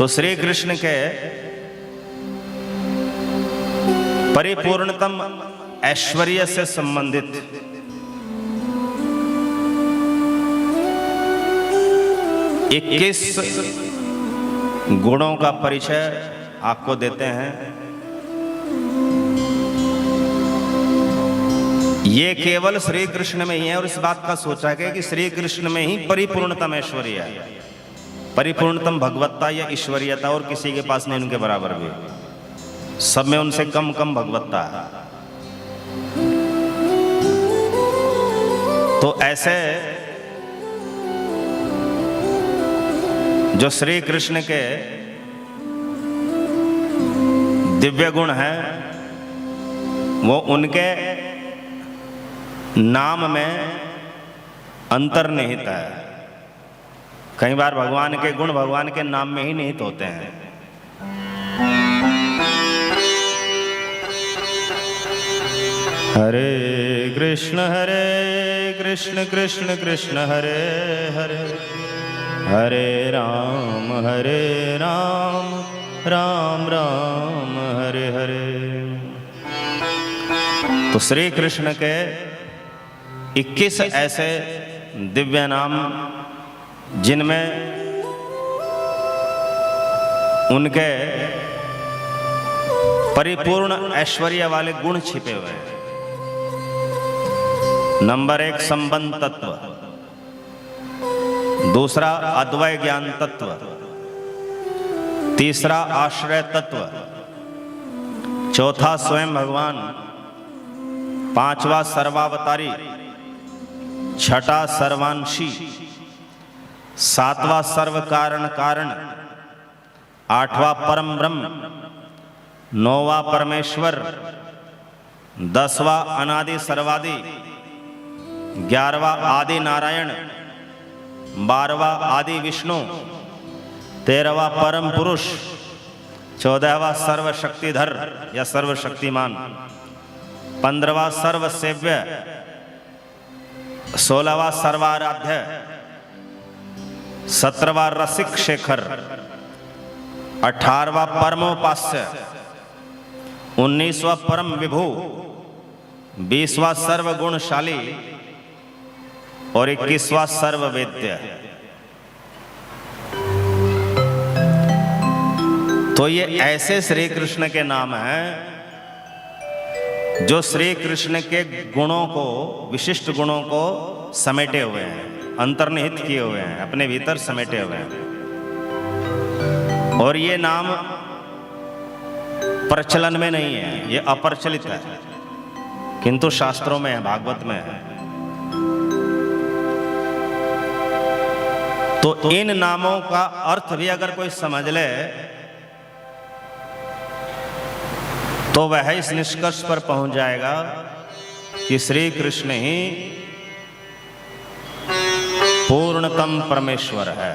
तो श्री कृष्ण के परिपूर्णतम ऐश्वर्य से संबंधित इक्कीस गुणों का परिचय आपको देते हैं। ये केवल श्री कृष्ण में ही है और इस बात का सोचा गया कि श्री कृष्ण में ही परिपूर्णतम ऐश्वर्य है, परिपूर्णतम भगवत्ता या ईश्वरीयता और किसी के पास नहीं उनके बराबर भी, सब में उनसे कम कम भगवत्ता है। तो ऐसे जो श्री कृष्ण के दिव्य गुण हैं वो उनके नाम में अंतर्निहित है। कई बार भगवान के गुण भगवान के नाम में ही निहित होते हैं। हरे कृष्ण कृष्ण कृष्ण हरे हरे, हरे राम राम राम हरे हरे। तो श्री कृष्ण के 21 ऐसे दिव्य नाम जिनमें उनके परिपूर्ण ऐश्वर्य वाले गुण छिपे हुए हैं। नंबर 1 संबंध तत्व, दूसरा अद्वय ज्ञान तत्व, तीसरा आश्रय तत्व, चौथा स्वयं भगवान, पांचवा सर्वावतारी, छठा सर्वांशी, सातवां सर्व कारण कारण, आठवां परम ब्रह्म, नौवां परमेश्वर, 10वां अनादि सर्वादि, 11वां आदि नारायण, 12वां आदि विष्णु, 13वां परम पुरुष, 14वां सर्वशक्तिधर या सर्वशक्तिमान, 15वां सर्वसेव्य, 16वां सर्वाराध्य, 17वां रसिक शेखर, 18वां परमोपास्य, 19वां परम विभु, 20वां सर्वगुणशाली और 21वां सर्ववेद्य। तो ये ऐसे श्री कृष्ण के नाम हैं जो श्री कृष्ण के गुणों को, विशिष्ट गुणों को समेटे हुए हैं, अंतर्निहित किए हुए हैं, अपने भीतर समेटे हुए हैं। और ये नाम प्रचलन में नहीं है, ये अप्रचलित है, किंतु शास्त्रों में है, भागवत में है। तो इन नामों का अर्थ भी अगर कोई समझ ले तो वह इस निष्कर्ष पर पहुंच जाएगा कि श्री कृष्ण ही पूर्णतम परमेश्वर है।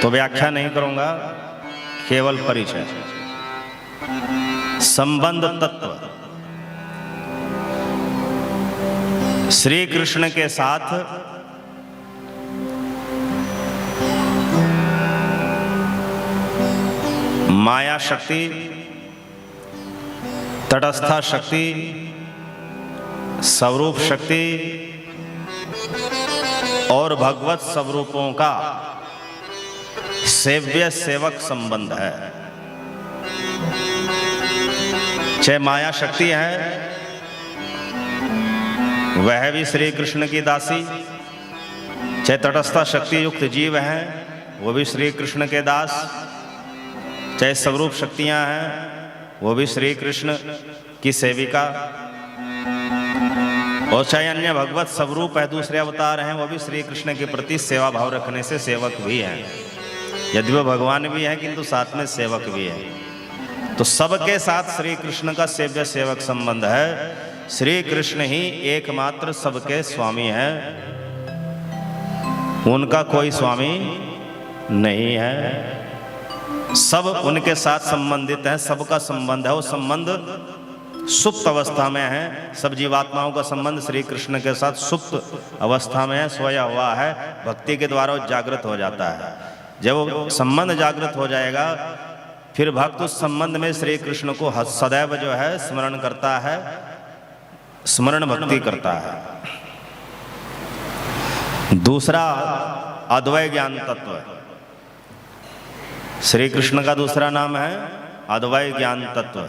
तो व्याख्या नहीं करूंगा, केवल परिचय। संबंध तत्व, श्री कृष्ण के साथ माया शक्ति, तटस्था शक्ति, स्वरूप शक्ति और भगवत स्वरूपों का सेव्य सेवक संबंध है। चाहे माया शक्ति है वह भी श्री कृष्ण की दासी, चाहे तटस्था शक्ति युक्त जीव हैं वो भी श्री कृष्ण के दास, चाहे स्वरूप शक्तियां हैं वो भी श्री कृष्ण की सेविका, और चाहे अन्य भगवत स्वरूप है, दूसरे अवतार हैं, वो भी श्री कृष्ण के प्रति सेवा भाव रखने से सेवक भी हैं। यदि वो भगवान भी हैं किंतु साथ में सेवक भी है। तो सबके साथ श्री कृष्ण का सेव्य सेवक संबंध है। श्री कृष्ण ही एकमात्र सबके स्वामी हैं, उनका कोई स्वामी नहीं है। सब उनके साथ संबंधित है, सबका संबंध है। वो संबंध सुप्त अवस्था में है। सब जीवात्माओं का संबंध श्री कृष्ण के साथ सुप्त अवस्था में सोया हुआ है। भक्ति के द्वारा वो जागृत हो जाता है। जब वो संबंध जागृत हो जाएगा, फिर भक्त उस संबंध में श्री कृष्ण को सदैव जो है स्मरण करता है, स्मरण भक्ति करता है। दूसरा अद्वय ज्ञान तत्व। श्री कृष्ण का दूसरा नाम है अद्वय ज्ञान तत्व।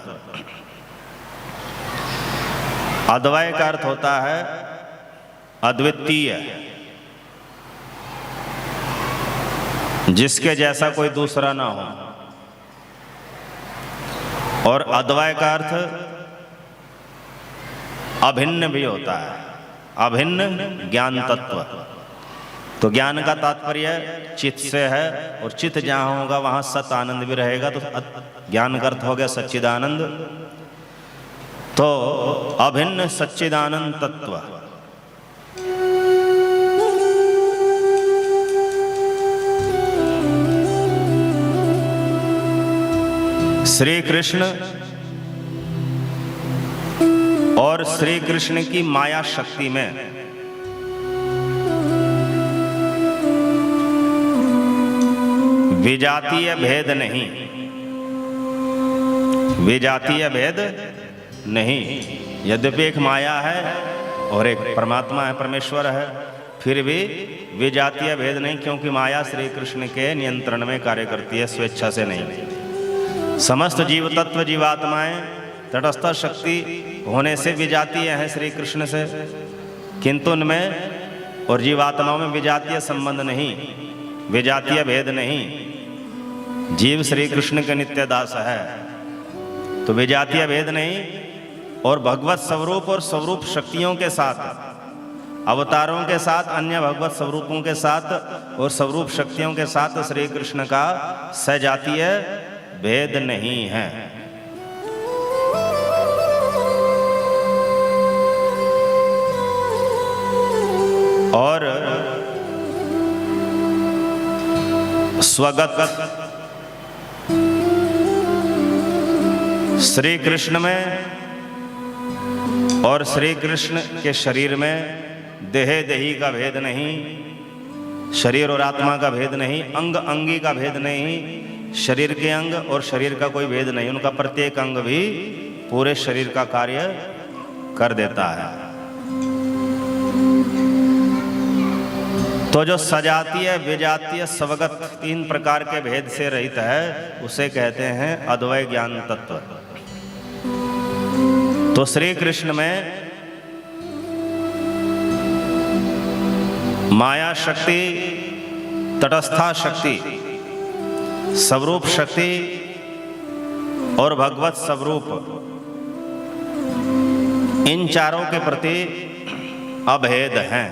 अद्वय का अर्थ होता है अद्वितीय, जिसके जैसा कोई दूसरा ना हो। और अद्वय का अर्थ अभिन्न भी होता है, अभिन्न ज्ञान तत्व। तो ज्ञान का तात्पर्य चित्त से है, और चित्त जहां होगा वहां सत आनंद भी रहेगा। तो ज्ञान का अर्थ हो गया सच्चिदानंद। तो अभिन्न सच्चिदानंद तत्व। श्री कृष्ण और श्री कृष्ण की माया शक्ति में विजातीय भेद नहीं, विजातीय भेद नहीं। यद्यपि एक माया है और एक परमात्मा है, परमेश्वर है, फिर भी विजातीय भेद नहीं, क्योंकि माया श्री कृष्ण के नियंत्रण में कार्य करती है, स्वेच्छा से नहीं। समस्त जीव तत्व जीवात्माएं तटस्थ शक्ति होने से विजातीय हैं श्री कृष्ण से, किंतु उनमें और जीवात्माओं में विजातीय संबंध नहीं, विजातीय भेद नहीं। जीव श्री कृष्ण के नित्य दास है, तो विजातीय भेद नहीं। और भगवत स्वरूप और स्वरूप शक्तियों के साथ, अवतारों के साथ, अन्य भगवत स्वरूपों के साथ और स्वरूप शक्तियों के साथ श्री कृष्ण का सजातीय भेद नहीं है। और स्वगत श्री कृष्ण में और श्री कृष्ण के शरीर में देहे देही का भेद नहीं, शरीर और आत्मा का भेद नहीं, अंग अंगी का भेद नहीं, शरीर के अंग और शरीर का कोई भेद नहीं। उनका प्रत्येक अंग भी पूरे शरीर का कार्य कर देता है। तो जो सजातीय, विजातीय, स्वगत तीन प्रकार के भेद से रहित है, उसे कहते हैं अद्वय ज्ञान तत्व। तो श्री कृष्ण में माया शक्ति, तटस्था शक्ति, स्वरूप शक्ति और भगवत स्वरूप, इन चारों के प्रति अभेद हैं,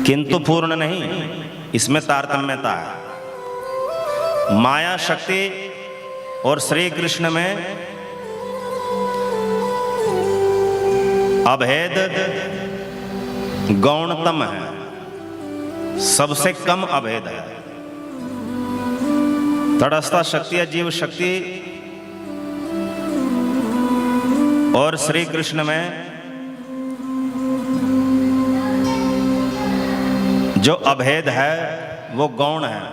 किंतु पूर्ण नहीं। इसमें तारतम्यता है। माया शक्ति और श्री कृष्ण में अभेद गौणतम है, सबसे कम अभेद है। तटस्थ शक्ति या जीव शक्ति और श्री कृष्ण में जो अभेद है वो गौण है।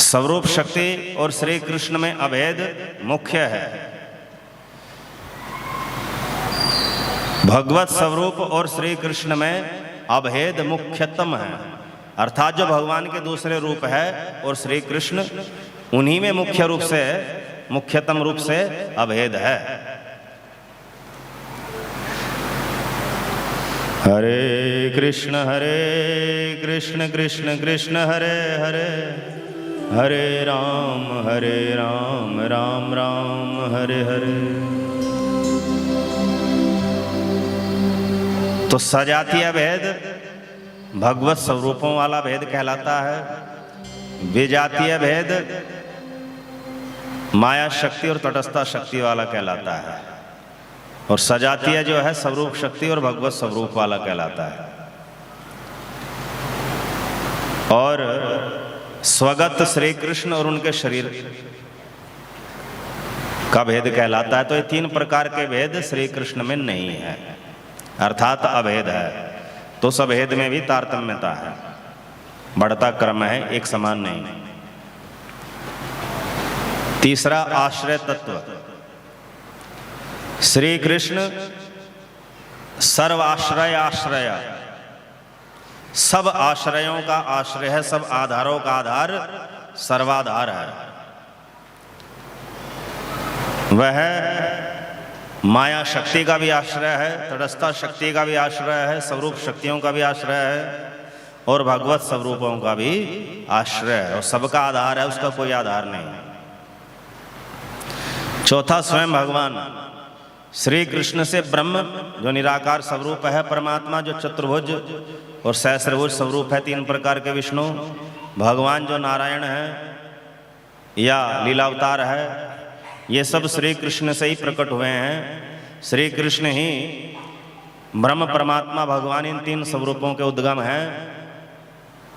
स्वरूप शक्ति और श्री कृष्ण में अभेद मुख्य है। भगवत स्वरूप और श्री कृष्ण में अभेद मुख्यतम है, अर्थात जो भगवान के दूसरे रूप है और श्री कृष्ण, उन्हीं में मुख्य रूप से, मुख्यतम रूप से अभेद है। हरे कृष्ण कृष्ण कृष्ण हरे हरे, हरे राम राम राम हरे हरे। तो सजातीय भेद भगवत स्वरूपों वाला भेद कहलाता है। विजातीय भेद माया शक्ति और तटस्था शक्ति वाला कहलाता है। और सजातीय जो है स्वरूप शक्ति और भगवत स्वरूप वाला कहलाता है। और स्वगत श्री कृष्ण और उनके शरीर का भेद कहलाता है। तो ये 3 प्रकार के भेद श्री कृष्ण में नहीं है, अर्थात अभेद है। तो उस अभेद में भी तारतम्यता है, बढ़ता क्रम है, एक समान नहीं। तीसरा आश्रय तत्व। श्री कृष्ण सर्वाश्रय आश्रय, सब आश्रयों का आश्रय है, सब आधारों का आधार, सर्वाधार है। वह माया शक्ति का भी आश्रय है, तटस्था शक्ति का भी आश्रय है, स्वरूप शक्तियों का भी आश्रय है और भगवत स्वरूपों का भी आश्रय है, और सबका आधार है, उसका कोई आधार नहीं। चौथा स्वयं भगवान श्री कृष्ण से ब्रह्म जो निराकार स्वरूप है, परमात्मा जो चतुर्भुज और सहस्रभुज स्वरूप है, 3 प्रकार के विष्णु, भगवान जो नारायण है या लीलावतार है, ये सब श्री कृष्ण से ही प्रकट हुए हैं। श्री कृष्ण ही ब्रह्म परमात्मा भगवान इन 3 स्वरूपों के उद्गम है,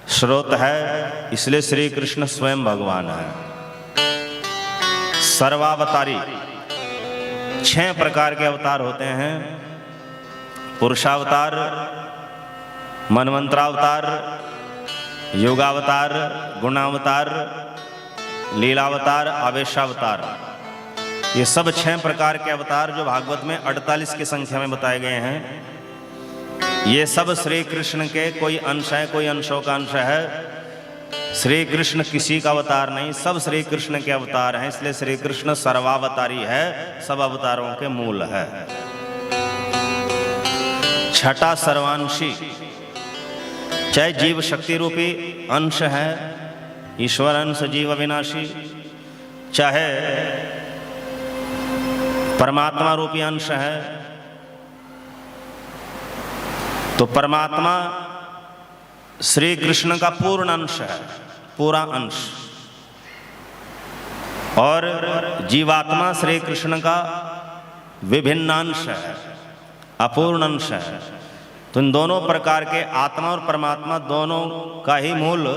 स्रोत है, इसलिए श्री कृष्ण स्वयं भगवान है। सर्वावतारी 6 प्रकार के अवतार होते हैं। पुरुषावतार, मनवंतरावतार, योगावतार, गुणावतार, लीलावतार, आवेशावतार, ये सब 6 प्रकार के अवतार जो भागवत में 48 की संख्या में बताए गए हैं, ये सब श्री कृष्ण के कोई अंश है, कोई अंशों का अंश है। श्री कृष्ण किसी का अवतार नहीं, सब श्री कृष्ण के अवतार हैं, इसलिए श्री कृष्ण सर्वावतारी है, सब अवतारों के मूल है। छठा सर्वांशी, चाहे जीव शक्ति रूपी अंश है, ईश्वर अंश जीव अविनाशी, चाहे परमात्मा रूपी अंश है, तो परमात्मा श्री कृष्ण का पूर्ण अंश है, पूरा अंश, और जीवात्मा श्री कृष्ण का विभिन्न अंश है, अपूर्ण अंश है। तो इन दोनों प्रकार के आत्मा और परमात्मा दोनों का ही मूल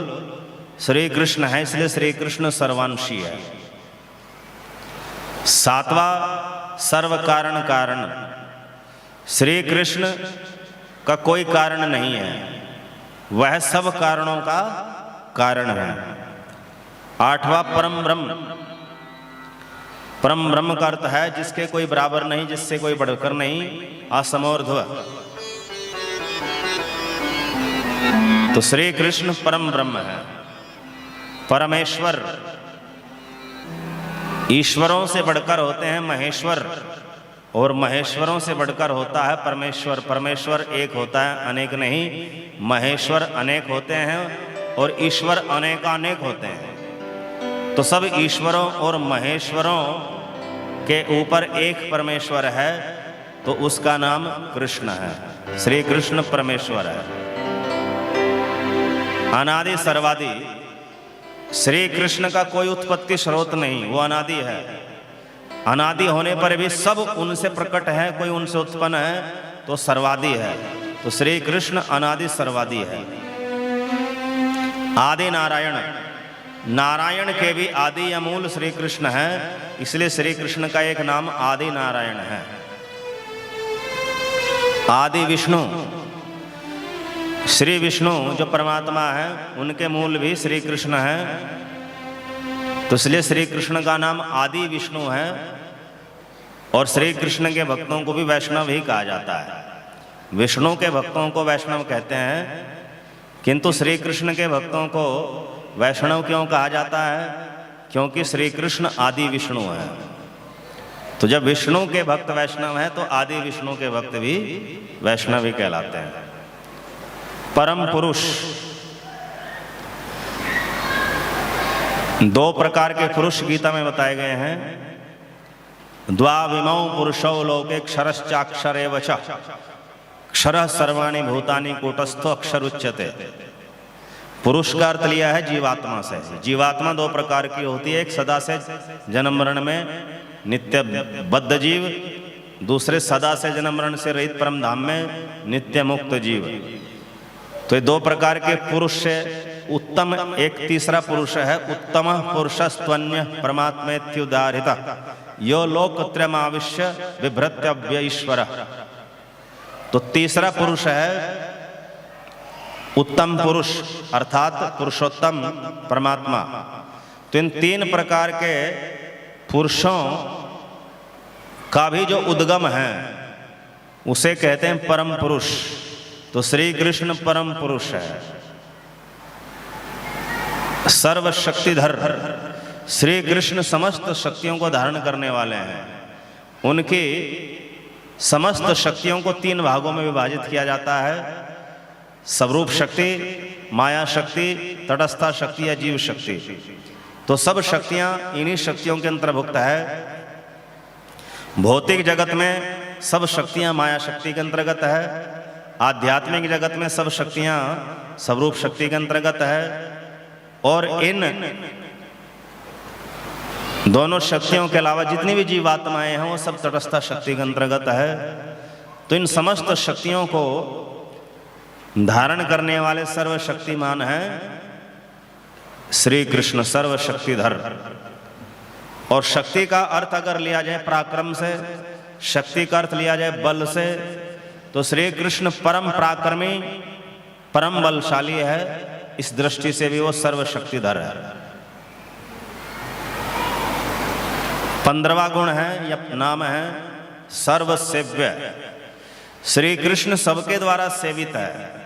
श्री कृष्ण है, इसलिए श्री कृष्ण सर्वांशी है। 7वां सर्व कारण कारण, श्री कृष्ण का कोई कारण नहीं है, वह सब कारणों का कारण है। 8वां परम ब्रह्म, परम ब्रह्म का अर्थ है जिसके कोई बराबर नहीं, जिससे कोई बढ़कर नहीं, असमोर्ध्व। तो श्री कृष्ण परम ब्रह्म है। परमेश्वर, ईश्वरों से बढ़कर होते हैं महेश्वर, और महेश्वरों से बढ़कर होता है परमेश्वर। परमेश्वर एक होता है, अनेक नहीं। महेश्वर अनेक होते हैं और ईश्वर अनेकानेक होते हैं। तो सब ईश्वरों और महेश्वरों के ऊपर एक परमेश्वर है, तो उसका नाम कृष्ण है। श्री कृष्ण परमेश्वर है, अनादि सर्वादि। श्री कृष्ण का कोई उत्पत्ति स्रोत नहीं, वो अनादि है। अनादि होने पर भी सब उनसे प्रकट है, कोई उनसे उत्पन्न है, तो सर्वादि है। तो श्री कृष्ण अनादि सर्वादि है। आदि नारायण, नारायण के भी आदि या मूल श्री कृष्ण है, इसलिए श्री कृष्ण का एक नाम आदि नारायण है। आदि विष्णु, श्री विष्णु जो परमात्मा है, उनके मूल भी श्री कृष्ण है, तो इसलिए श्री कृष्ण का नाम आदि विष्णु है। और श्री कृष्ण के भक्तों को भी वैष्णव ही कहा जाता है। विष्णु के भक्तों को वैष्णव कहते हैं, किंतु श्री कृष्ण के भक्तों को वैष्णव क्यों कहा जाता है? क्योंकि श्री कृष्ण आदि विष्णु है। तो जब विष्णु के भक्त वैष्णव हैं, तो आदि विष्णु के भक्त भी वैष्णव ही कहलाते हैं। परम पुरुष, 2 प्रकार के पुरुष गीता में बताए गए हैं। द्वाविमौ पुरुषौ लोके क्षरश्चाक्षर एव च, क्षरः सर्वाणि भूतानि कूटस्थो अक्षर उच्यते। पुरुष का अर्थ लिया है जीवात्मा से। जीवात्मा 2 प्रकार की होती है, एक सदा से जन्म मरण में नित्य बद्ध जीव, दूसरे सदा से जन्म मरण से रहित परम धाम में नित्य मुक्त जीव। तो ये 2 प्रकार के पुरुष से उत्तम एक तीसरा पुरुष है, उत्तम पुरुषस्त्वन्य परमात्मेत्युदाहृत यो लोकत्रयमाविश्य बिभ्रत्यव्य ईश्वर। तो तीसरा पुरुष है उत्तम पुरुष अर्थात पुरुषोत्तम परमात्मा। तो इन तीन प्रकार के पुरुषों का भी जो उद्गम है उसे कहते हैं परम पुरुष। तो श्री कृष्ण परम पुरुष है, सर्वशक्तिधर। श्री कृष्ण समस्त शक्तियों को धारण करने वाले हैं। उनकी समस्त शक्तियों को तीन भागों में विभाजित किया जाता है, स्वरूप शक्ति, माया शक्ति, तटस्था शक्ति या जीव शक्ति। तो सब शक्तियां इन्हीं शक्तियों के अंतर्भुक्त है। भौतिक जगत में सब शक्तियां माया शक्ति के अंतर्गत है, आध्यात्मिक जगत में सब शक्तियां स्वरूप शक्ति के अंतर्गत है, और इन दोनों शक्तियों के अलावा जितनी भी जीवात्माएं हैं वो सब तटस्था शक्ति के अंतर्गत है। तो इन समस्त शक्तियों को धारण करने वाले सर्वशक्तिमान हैं श्री कृष्ण, सर्वशक्तिधर। और शक्ति का अर्थ अगर लिया जाए पराक्रम से, शक्ति का अर्थ लिया जाए बल से, तो श्री कृष्ण परम पराक्रमी, परम बलशाली है। इस दृष्टि से भी वो सर्वशक्तिधर है। 15वां गुण है या नाम है सर्वसेव्य। श्री कृष्ण सबके द्वारा सेवित है,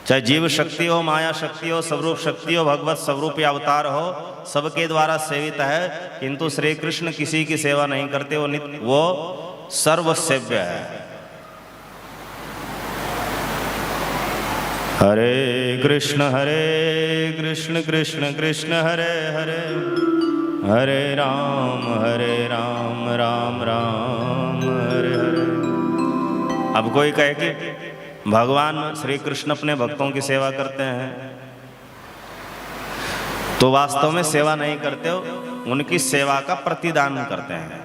चाहे जीव शक्ति हो, माया शक्ति हो, स्वरूप शक्ति हो, भगवत स्वरूप या अवतार हो, सबके द्वारा सेवित है। किंतु श्री कृष्ण किसी की सेवा नहीं करते, वो सर्वसेव्य है। हरे कृष्ण कृष्ण कृष्ण हरे हरे, हरे राम राम राम हरे हरे। अब कोई कहे कि भगवान श्री कृष्ण अपने भक्तों की सेवा करते हैं, तो वास्तव में सेवा नहीं करते हो, उनकी सेवा का प्रतिदान करते हैं।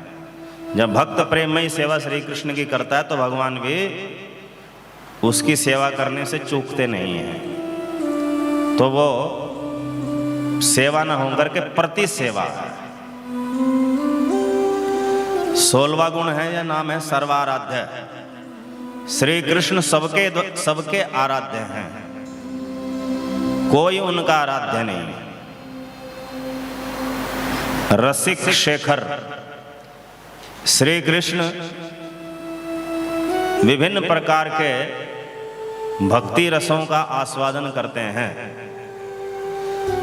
जब भक्त प्रेम में ही सेवा श्री कृष्ण की करता है तो भगवान भी उसकी सेवा करने से चूकते नहीं हैं। तो वो सेवा न होकर के प्रति सेवा है। 16वां गुण है या नाम है सर्वाराध्य। श्री कृष्ण सबके आराध्य हैं, कोई उनका आराध्य नहीं। रसिक शेखर। श्री कृष्ण विभिन्न प्रकार के भक्ति रसों का आस्वादन करते हैं।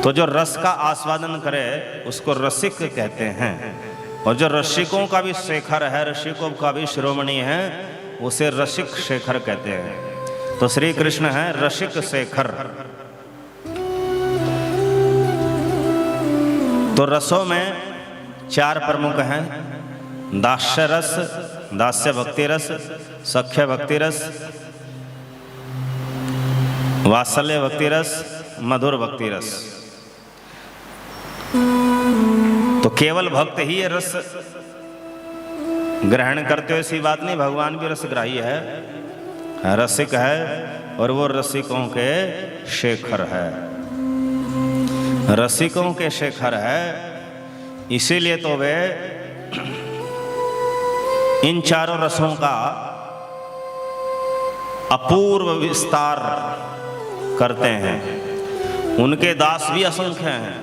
तो जो रस का आस्वादन करे उसको रसिक कहते हैं, और जो रसिकों का भी शेखर है, रसिकों का भी शिरोमणि है, उसे रसिक शेखर कहते हैं। तो श्री कृष्ण है रसिक शेखर। तो रसों में 4 प्रमुख हैं, दास्य रस, दास्य भक्ति रस, सख्य भक्ति रस, वात्सल्य भक्ति रस, मधुर भक्ति रस। तो केवल भक्त ही ये रस ग्रहण करते हो ऐसी बात नहीं, भगवान भी रसग्राही है, रसिक है, और वो रसिकों के शेखर है, रसिकों के शेखर है। इसीलिए तो वे इन चारों रसों का अपूर्व विस्तार करते हैं। उनके दास भी असंख्य हैं,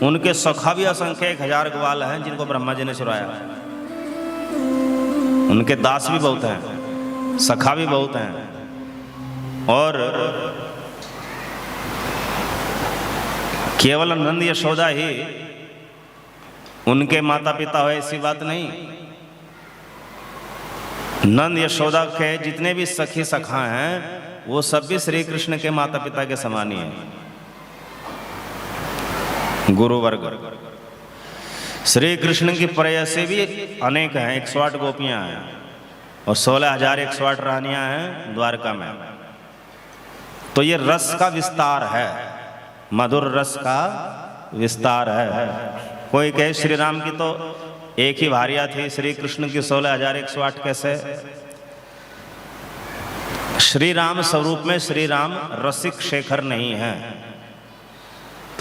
उनके सखा भी असंख्य, 1000 ग्वाल हैं जिनको ब्रह्मा जी ने चुराया। उनके दास भी बहुत हैं, सखा भी बहुत हैं, और केवल नंद यशोदा ही उनके माता पिता हो ऐसी बात नहीं। नंद यशोदा के जितने भी सखी सखा हैं वो सब भी श्री कृष्ण के माता पिता के समान ही हैं, गुरुवर्ग। श्री कृष्ण की प्रेयसी भी अनेक हैं, 108 गोपियां हैं और 16,108 रानियां हैं द्वारका में। तो ये रस का विस्तार है, मधुर रस का विस्तार है। कोई कहे श्री राम की तो एक ही भार्या थी, श्री कृष्ण की 16,108 कैसे? श्री राम स्वरूप में श्री राम रसिक शेखर नहीं है,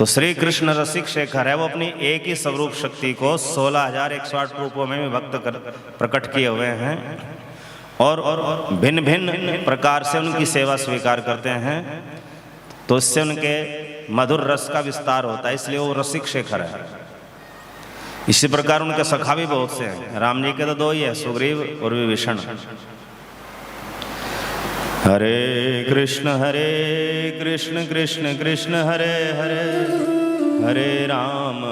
तो श्री कृष्ण रसिक शेखर है, वो अपनी एक ही स्वरूप शक्ति को 16,108 रूपों में विभक्त कर प्रकट किए हुए हैं और भिन्न भिन्न प्रकार से उनकी सेवा स्वीकार करते हैं। तो इससे उनके मधुर रस का विस्तार होता है, इसलिए वो रसिक शेखर है। इसी प्रकार उनके सखा भी बहुत से हैं। राम जी के तो 2 ही है, सुग्रीव और विभीषण। हरे कृष्ण कृष्ण कृष्ण हरे हरे, हरे राम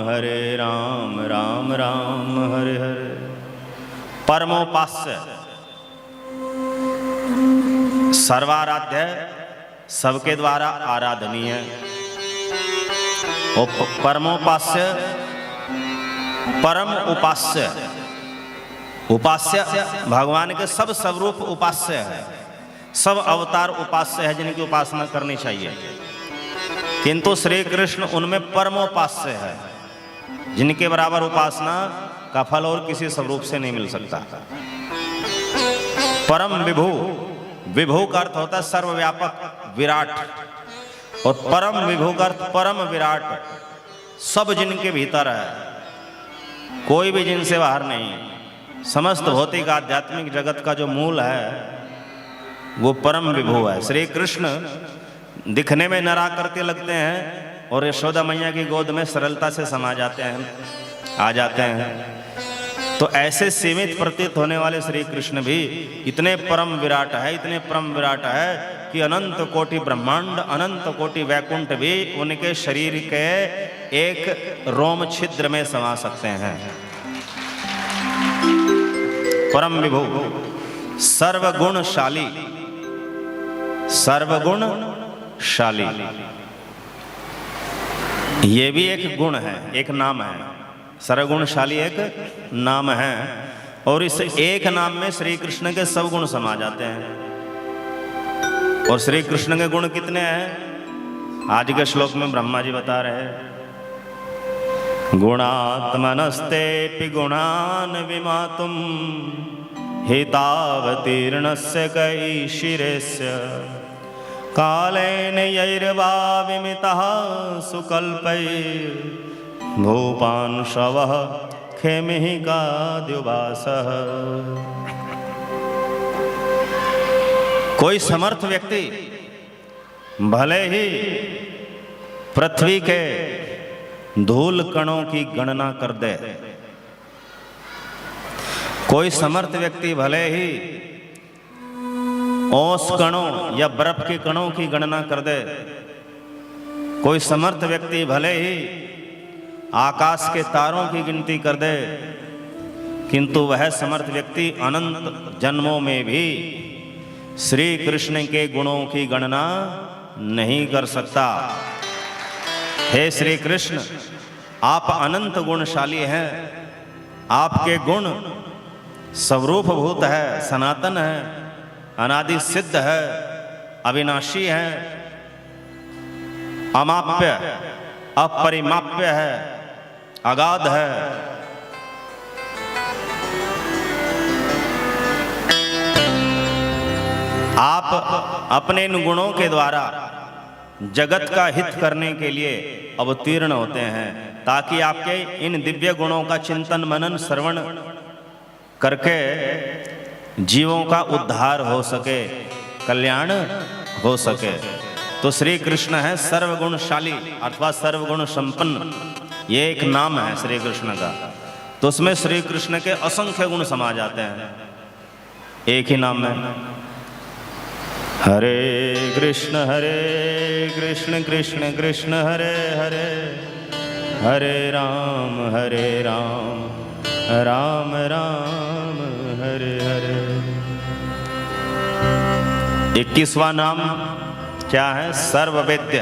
राम राम हरे हरे। परमोपास्य, सर्वाराध्य, सबके द्वारा आराधनीय। और परमोपास्य, परम उपास्य। उपास्य भगवान के सब स्वरूप उपास्य है, सब अवतार उपास्य है जिनकी उपासना करनी चाहिए, किंतु श्री कृष्ण उनमें परमोपास्य है, जिनके बराबर उपासना का फल और किसी स्वरूप से नहीं मिल सकता। परम विभु, विभु का अर्थ होता है सर्वव्यापक विराट, और परम विभु का अर्थ परम विराट, सब जिनके भीतर है, कोई भी जिनसे बाहर नहीं। समस्त भौतिक आध्यात्मिक जगत का जो मूल है वो परम विभु है। श्री कृष्ण दिखने में निराकृति लगते हैं और यशोदा मैया की गोद में सरलता से समा जाते हैं, आ जाते हैं। तो ऐसे सीमित प्रतीत होने वाले श्री कृष्ण भी इतने परम विराट है, इतने परम विराट है कि अनंत कोटि ब्रह्मांड, अनंत कोटि वैकुंठ भी उनके शरीर के एक रोम छिद्र में समा सकते हैं। परम विभु, सर्वगुणशाली, सर्वगुणशाली, ये भी एक गुण है, एक नाम है। सर्वगुणशाली एक नाम है, और इस एक नाम में श्री कृष्ण के सब गुण समा जाते हैं। और श्री कृष्ण के गुण कितने हैं? आज के श्लोक में ब्रह्मा जी बता रहे हैं। गुणात्मनस्तेऽपि गुणान् विमातुं हितावतीर्णस्य कैशिरेस्य कालेन यैर्वा विमितः सुकल्पैर्भूपान् शवः खेमिकाद्युवासः। कोई समर्थ व्यक्ति भले ही पृथ्वी के धूल कणों की गणना कर दे, कोई समर्थ व्यक्ति भले ही ओस कणों या बर्फ के कणों की गणना कर दे, कोई समर्थ व्यक्ति भले ही आकाश के तारों की गिनती कर दे, किंतु वह समर्थ व्यक्ति अनंत जन्मों में भी श्री कृष्ण के गुणों की गणना नहीं कर सकता। हे श्री कृष्ण, आप अनंत गुणशाली हैं, आपके गुण स्वरूप भूत है, सनातन है, अनादि सिद्ध है, अविनाशी है, अमाप्य अपरिमाप्य है, अगाध है। आप अपने इन गुणों के द्वारा जगत का हित करने के लिए अवतीर्ण होते हैं, ताकि आपके इन दिव्य गुणों का चिंतन मनन श्रवण करके जीवों का उद्धार हो सके, कल्याण हो सके। तो श्री कृष्ण है सर्वगुणशाली अथवा सर्वगुण संपन्न, ये एक नाम है श्री कृष्ण का। तो उसमें श्री कृष्ण के असंख्य गुण समा जाते हैं एक ही नाम में। हरे कृष्ण कृष्ण कृष्ण हरे हरे, हरे राम राम राम हरे हरे। 21वां नाम क्या है? सर्ववेद्य।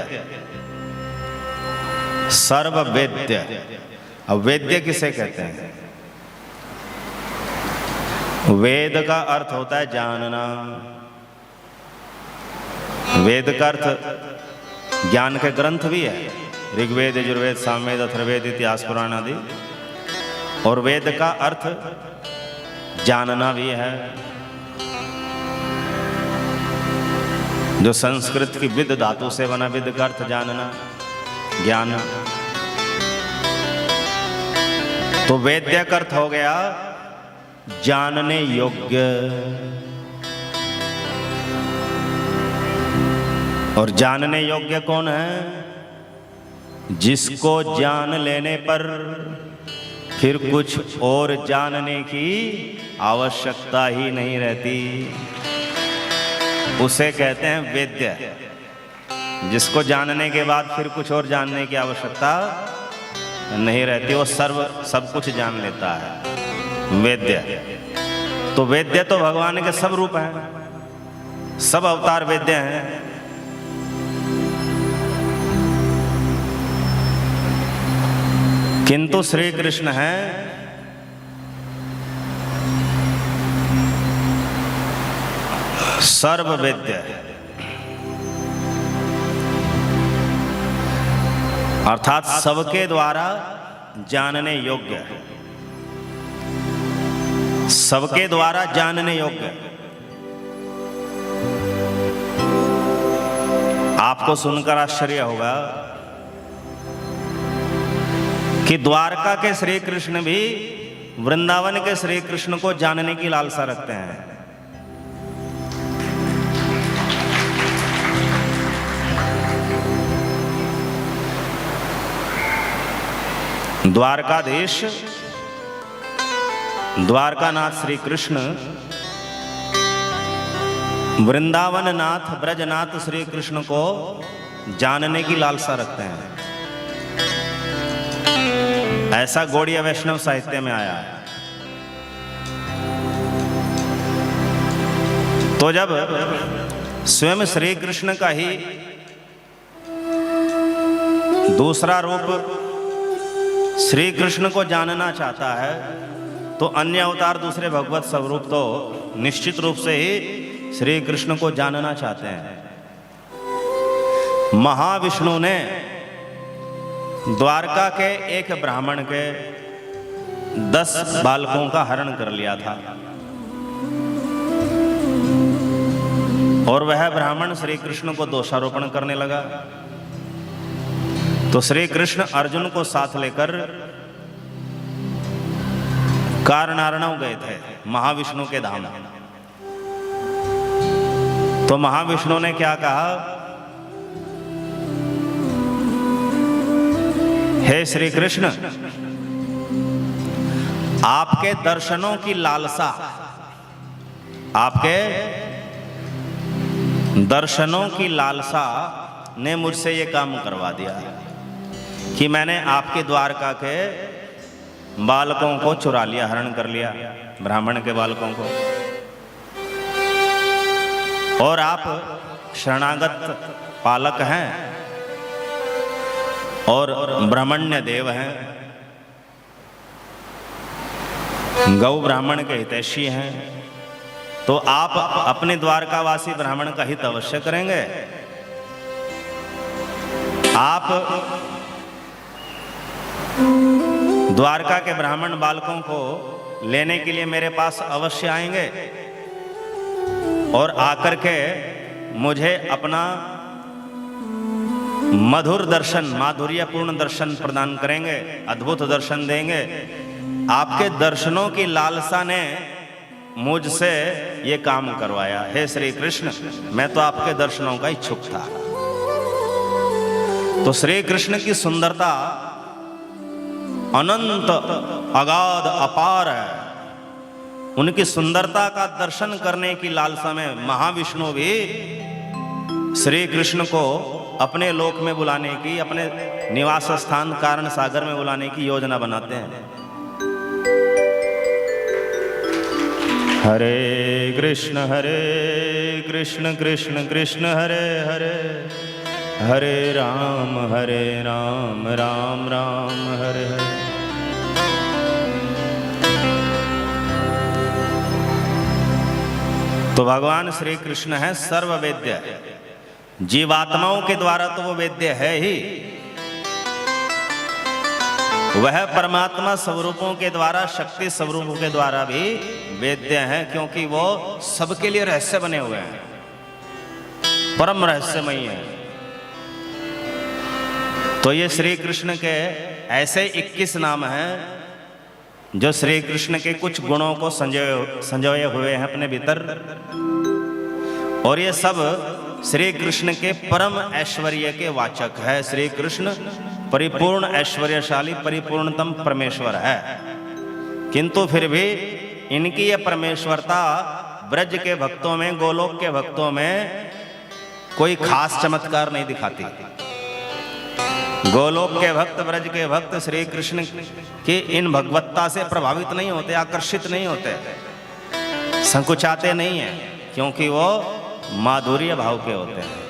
सर्ववेद्य, अब वेद्य किसे कहते हैं? वेद का अर्थ होता है जानना। वेद का अर्थ ज्ञान के ग्रंथ भी है, ऋग्वेद, यजुर्वेद, सामवेद, अथर्ववेद, इतिहास, पुराण आदि। और वेद का अर्थ जानना भी है। जो संस्कृत की विद धातु से बना, विद का अर्थ जानना। ज्ञान। तो वेद्य का अर्थ हो गया जानने योग्य। और जानने योग्य कौन है? जिसको जान लेने पर फिर कुछ और जानने की आवश्यकता ही नहीं रहती, उसे कहते हैं वेद्य। जिसको जानने के बाद फिर कुछ और जानने की आवश्यकता नहीं रहती, वो सब कुछ जान लेता है, वेद्य। तो वेद्य तो भगवान के सब रूप हैं, सब अवतार वेद्य हैं। किंतु श्री कृष्ण है सर्ववेद्य, अर्थात सबके द्वारा जानने योग्य, सबके द्वारा जानने योग्य। आपको सुनकर आश्चर्य होगा कि द्वारका के श्री कृष्ण भी वृंदावन के श्री कृष्ण को जानने की लालसा रखते हैं। द्वारकाधीश द्वारकानाथ श्री कृष्ण वृंदावन नाथ ब्रजनाथ श्री कृष्ण को जानने की लालसा रखते हैं। ऐसा गौड़ीय वैष्णव साहित्य में आया है। तो जब स्वयं श्री कृष्ण का ही दूसरा रूप श्री कृष्ण को जानना चाहता है, तो अन्य अवतार दूसरे भगवत स्वरूप तो निश्चित रूप से ही श्री कृष्ण को जानना चाहते हैं। महाविष्णु ने द्वारका के एक ब्राह्मण के 10 बालकों का हरण कर लिया था, और वह ब्राह्मण श्री कृष्ण को दोषारोपण करने लगा। तो श्री कृष्ण अर्जुन को साथ लेकर कारणारणव गए थे, महाविष्णु के धाम। तो महाविष्णु ने क्या कहा, हे श्री कृष्ण, आपके दर्शनों की लालसा, आपके दर्शनों की लालसा ने मुझसे ये काम करवा दिया कि मैंने आपके द्वारका के बालकों को चुरा लिया, हरण कर लिया, ब्राह्मण के बालकों को। और आप शरणागत पालक हैं और ब्राह्मण्य देव हैं, गौ ब्राह्मण के हितैषी हैं, तो आप अपने द्वारकावासी ब्राह्मण का हित अवश्य करेंगे। आप द्वारका के ब्राह्मण बालकों को लेने के लिए मेरे पास अवश्य आएंगे और आकर के मुझे अपना मधुर दर्शन, माधुर्यपूर्ण दर्शन प्रदान करेंगे, अद्भुत दर्शन देंगे। आपके दर्शनों की लालसा ने मुझसे ये काम करवाया। हे श्री कृष्ण, मैं तो आपके दर्शनों का इच्छुक था। तो श्री कृष्ण की सुंदरता अनंत, अगाध, अपार है। उनकी सुंदरता का दर्शन करने की लालसा में महाविष्णु भी श्री कृष्ण को अपने लोक में बुलाने की, अपने निवास स्थान कारण सागर में बुलाने की योजना बनाते हैं। हरे कृष्ण कृष्ण कृष्ण हरे हरे, हरे राम राम राम हरे हरे। तो भगवान श्री कृष्ण है सर्ववेद्य। जीवात्माओं के द्वारा तो वो वेद्य है ही, वह परमात्मा स्वरूपों के द्वारा, शक्ति स्वरूपों के द्वारा भी वेद्य है, क्योंकि वो सबके लिए रहस्य बने हुए हैं, परम रहस्यमयी है। तो ये श्री कृष्ण के ऐसे 21 नाम हैं जो श्री कृष्ण के कुछ गुणों को संजोए हुए हैं अपने भीतर, और ये सब श्री कृष्ण के परम ऐश्वर्य के वाचक है। श्री कृष्ण परिपूर्ण ऐश्वर्यशाली परिपूर्णतम परमेश्वर है, किंतु फिर भी इनकी ये परमेश्वरता ब्रज के भक्तों में, गोलोक के भक्तों में कोई खास चमत्कार नहीं दिखाती। गोलोक के भक्त, ब्रज के भक्त श्री कृष्ण की इन भगवत्ता से प्रभावित नहीं होते, आकर्षित नहीं होते, संकुचाते नहीं हैं, क्योंकि वो माधुर्य भाव के होते हैं।